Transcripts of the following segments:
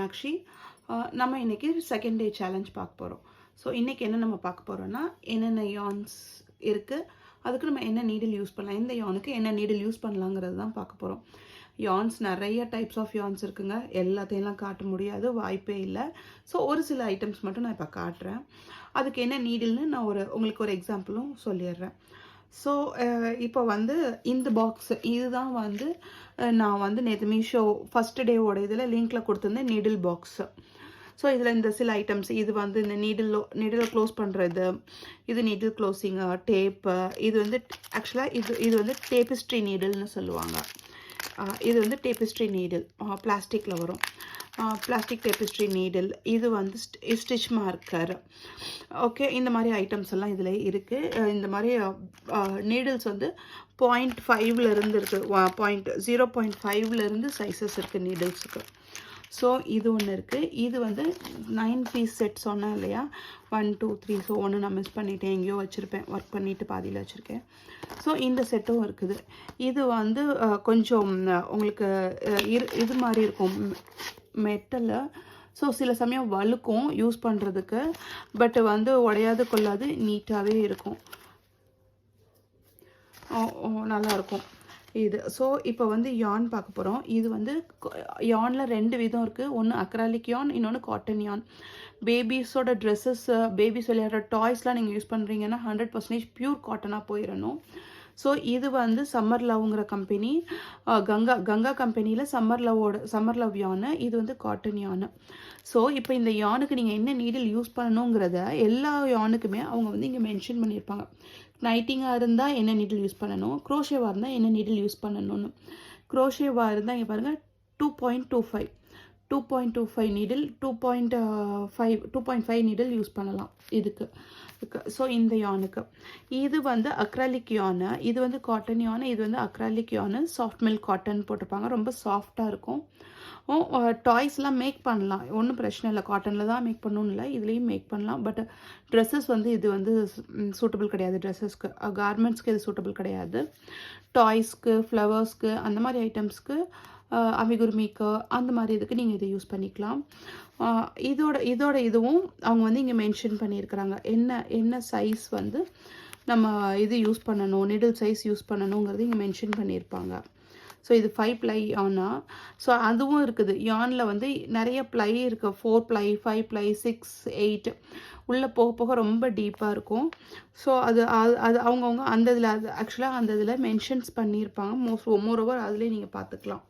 மீனாட்சி. நம்ம இன்றைக்கி second day challenge பார்க்க போகிறோம். ஸோ இன்றைக்கி என்ன நம்ம பார்க்க போகிறோன்னா, என்னென்ன யான்ஸ் இருக்குது, அதுக்கு நம்ம என்ன நீடில் யூஸ் பண்ணலாம், எந்த யானுக்கு என்ன நீடில் யூஸ் பண்ணலாங்கிறது தான் பார்க்க போகிறோம். யான்ஸ் நிறைய டைப்ஸ் ஆஃப் யான்ஸ் இருக்குங்க. எல்லாத்தையெல்லாம் காட்ட முடியாது, வாய்ப்பே இல்லை. ஸோ ஒரு சில ஐட்டம்ஸ் மட்டும் நான் இப்போ காட்டுறேன். அதுக்கு என்ன நீடில்னு நான் உங்களுக்கு ஒரு எக்ஸாம்பிளும் சொல்லிடுறேன். ஸோ இப்போ வந்து இந்த பாக்ஸ் இதுதான் வந்து நான் வந்து நேற்று மீஷோ ஃபஸ்ட்டு டேவோட இதில் லிங்க்கில் கொடுத்துருந்தேன் நீடில் பாக்ஸு. ஸோ இதில் இந்த சில ஐட்டம்ஸ், இது வந்து இந்த நீடில் க்ளோஸ் பண்ணுறது, இது நீடில் க்ளோஸிங்கு, டேப்பு, இது வந்து ஆக்சுவலாக இது வந்து டேபிஸ்ட்ரி நீடில்னு சொல்லுவாங்க. இது வந்து டேபிஸ்ட்ரி நீடில் பிளாஸ்டிக்கில் வரும், பிளாஸ்டிக் டேபிஸ்ட்ரி நீடில். இது வந்து ஸ்டிச் மார்க்கர். ஓகே, இந்த மாதிரி ஐட்டம்ஸ் எல்லாம் இதில் இருக்குது. இந்த மாதிரி நீடில்ஸ் வந்து 0.5 இருக்குது, 0.5 சைஸஸ் இருக்குது நீடில்ஸுக்கு. ஸோ இது ஒன்று இருக்குது. இது வந்து 9 பீஸ் செட் சொன்னேன் இல்லையா, 1 2 3. ஸோ ஒன்று நான் மிஸ் பண்ணிட்டேன், எங்கேயோ வச்சுருப்பேன், ஒர்க் பண்ணிவிட்டு பாதியில் வச்சுருக்கேன். ஸோ இந்த செட்டும் இருக்குது. இது வந்து கொஞ்சம் உங்களுக்கு இது மாதிரி இருக்கும், மெட்டலில். ஸோ சில சமயம் வழுக்கும் யூஸ் பண்ணுறதுக்கு, பட் வந்து உடையாது கொள்ளாது, நீட்டாகவே இருக்கும், நல்லாயிருக்கும் இது. ஸோ இப்போ வந்து யான் பார்க்க போகிறோம். இது வந்து யானில் 2 விதம் இருக்குது. ஒன்று அக்ராலிக் யான், இன்னொன்று காட்டன் யான். பேபிஸோட ட்ரெஸ்ஸஸ், பேபிஸ் விளையாடுற டாய்ஸ்லாம் நீங்கள் யூஸ் பண்ணுறீங்கன்னா 100% பியூர் காட்டனாக போயிடணும். ஸோ இது வந்து சம்மர் லவ்ங்கிற கம்பெனி, கங்கா கம்பெனியில் சம்மர் லவ் யானு. இது வந்து காட்டன் யானு. ஸோ இப்போ இந்த யானுக்கு நீங்கள் என்ன நீடில் யூஸ் பண்ணணுங்கிறத எல்லா யானுக்குமே அவங்க வந்து இங்கே மென்ஷன் பண்ணியிருப்பாங்க. நைட்டிங்காக இருந்தால் என்ன நீடில் யூஸ் பண்ணணும், குரோஷேவாக இருந்தால் என்ன நீடில் யூஸ் பண்ணணும்னு. குரோஷேவாக இருந்தால் இங்கே பாருங்கள் 2.25 நீடில், 2.5 நீடில் யூஸ் பண்ணலாம் இதுக்கு. ஸோ இந்த யானுக்கு இது வந்து அக்ராலிக் யானு, இது வந்து காட்டன் யானு, இது வந்து அக்ராலிக் யானு. சாஃப்ட் மில்க் காட்டன் போட்டிருப்பாங்க, ரொம்ப சாஃப்டாக இருக்கும். டாய்ஸ்லாம் மேக் பண்ணலாம், ஒன்றும் பிரச்சனை இல்லை. காட்டனில் தான் மேக் பண்ணணும் இல்லை, இதுலேயும் மேக் பண்ணலாம். பட் ட்ரெஸ்ஸஸ் வந்து இது வந்து சூட்டபிள் கிடையாது. ட்ரெஸ்ஸஸ்க்கு, கார்மெண்ட்ஸ்க்கு இது சூட்டபிள் கிடையாது. டாய்ஸ்க்கு, ஃப்ளவர்ஸ்க்கு, அந்த மாதிரி ஐட்டம்ஸ்க்கு, அமிகுருமிக்கு, அந்த மாதிரி இதுக்கு நீங்கள் இதை யூஸ் பண்ணிக்கலாம். இதோட இதுவும் அவங்க வந்து இங்கே மென்ஷன் பண்ணியிருக்கிறாங்க, என்ன சைஸ் வந்து நம்ம இது யூஸ் பண்ணணும், நீடில் சைஸ் யூஸ் பண்ணணுங்கிறது இங்கே மென்ஷன் பண்ணியிருப்பாங்க. ஸோ இது 5 ப்ளை யானா. ஸோ அதுவும் இருக்குது. யானில் வந்து நிறைய ப்ளை இருக்குது, 4 ப்ளை, 5 ப்ளை, 6, 8, உள்ளே போக போக ரொம்ப டீப்பாக இருக்கும். ஸோ அது அவங்கவுங்க அந்த இதில் ஆக்சுவலாக அந்த இதில் மென்ஷன்ஸ் பண்ணியிருப்பாங்க. மோரோவர் அதுலேயே நீங்கள் பார்த்துக்கலாம்.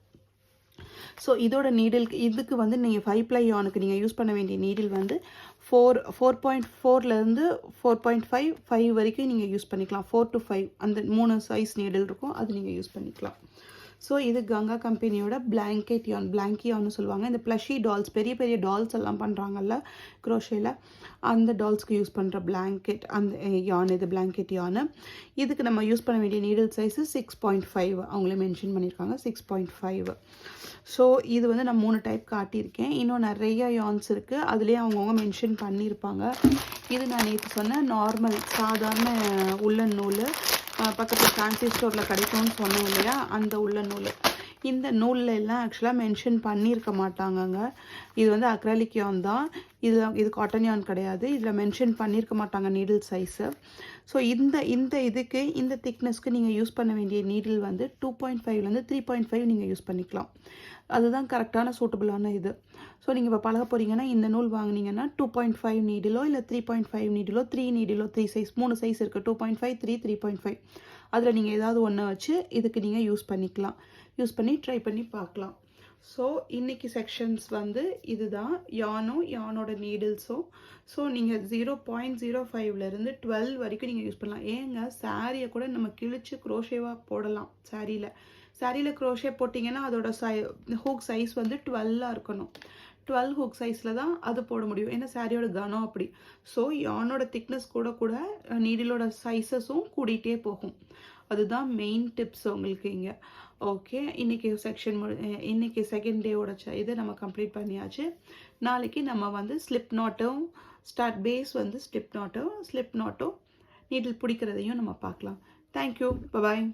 ஸோ இதோட நீடிலுக்கு இதுக்கு வந்து நீங்கள் 5 ப்ளை யானுக்கு நீங்கள் யூஸ் பண்ண வேண்டிய நீடில் வந்து 4.4லேருந்து 4.5 வரைக்கும் நீங்கள் யூஸ் பண்ணிக்கலாம். 4 to 5 அந்த 3 சைஸ் நீடில் இருக்கும், அது நீங்கள் யூஸ் பண்ணிக்கலாம். ஸோ இது கங்கா கம்பெனியோட பிளாங்கெட் யான், பிளாங்கி யான்னு சொல்லுவாங்க. இந்த ப்ளஷி டால்ஸ், பெரிய பெரிய டால்ஸ் எல்லாம் பண்ணுறாங்கல்ல குரோஷேயில், அந்த டால்ஸ்க்கு யூஸ் பண்ணுற பிளாங்கெட் அந்த யான், இது பிளாங்கெட் யானு. இதுக்கு நம்ம யூஸ் பண்ண வேண்டிய நீடில் சைஸு 6.5, அவங்களே மென்ஷன் பண்ணியிருக்காங்க 6.5. ஸோ இது வந்து நான் 3 டைப் காட்டியிருக்கேன். இன்னும் நிறைய யான்ஸ் இருக்குது, அதுலேயே அவங்கவுங்க மென்ஷன் பண்ணியிருப்பாங்க. இது நான் நேற்று சொன்ன நார்மல் சாதாரண உள்ளன் நூல், பக்கத்தில் ஃபேன்சி ஸ்டோரில் கிடைக்கும்னு சொன்னேன் இல்லையா, அந்த உள்ள நூல். இந்த நூலில் எல்லாம் ஆக்சுவலாக மென்ஷன் பண்ணியிருக்க மாட்டாங்கங்க. இது வந்து அக்ராலிக் யான் தான், இது காட்டன் யான் கிடையாது. இதில் மென்ஷன் பண்ணியிருக்க மாட்டாங்க நீடில் சைஸு. ஸோ இந்த இதுக்கு, இந்த திக்னஸ்க்கு நீங்கள் யூஸ் பண்ண வேண்டிய நீடில் வந்து 2.5லேருந்து 3.5 நீங்கள் யூஸ் பண்ணிக்கலாம். அதுதான் கரெக்டான சூட்டபிளான இது. ஸோ நீங்கள் இப்போ பழக போகிறீங்கன்னா இந்த நூல் வாங்கினீங்கன்னா 2.5 நீடிலோ இல்லை 3.5 நீடிலோ, 3 நீடிலோ, 3 சைஸ், 3 சைஸ் இருக்குது, 2.5, 3, 3.5. அதில் நீங்கள் ஏதாவது ஒன்று வச்சு இதுக்கு நீங்கள் யூஸ் பண்ணிக்கலாம். யூஸ் பண்ணி ட்ரை பண்ணி பார்க்கலாம். ஸோ இன்றைக்கி செக்ஷன்ஸ் வந்து இதுதான், யானோட நீடில்ஸும். ஸோ நீங்கள் 0.05லேருந்து 12 வரைக்கும் நீங்கள் யூஸ் பண்ணலாம். ஏங்க, சாரியை கூட நம்ம கிழிச்சு குரோஷேவாக போடலாம். சாரியில் குரோஷே போட்டிங்கன்னா அதோட ஹூக் சைஸ் வந்து 12 இருக்கணும். 12 ஹூக் சைஸில் தான் அது போட முடியும், ஏன்னா சாரியோட கனம் அப்படி. ஸோ யானோட திக்னஸ் கூட நீடிலோட சைஸஸும் கூடிகிட்டே போகும். அதுதான் மெயின் டிப்ஸ் உங்களுக்கு இங்கே. ஓகே, இன்றைக்கி செகண்ட் டேவோட இதை நம்ம கம்ப்ளீட் பண்ணியாச்சு. நாளைக்கு நம்ம வந்து ஸ்லிப் நாட்டும், ஸ்டார்ட் பேஸ் வந்து ஸ்லிப் நாட்டும் நீடில் பிடிக்கிறதையும் நம்ம பார்க்கலாம். தேங்க்யூ, பாய்.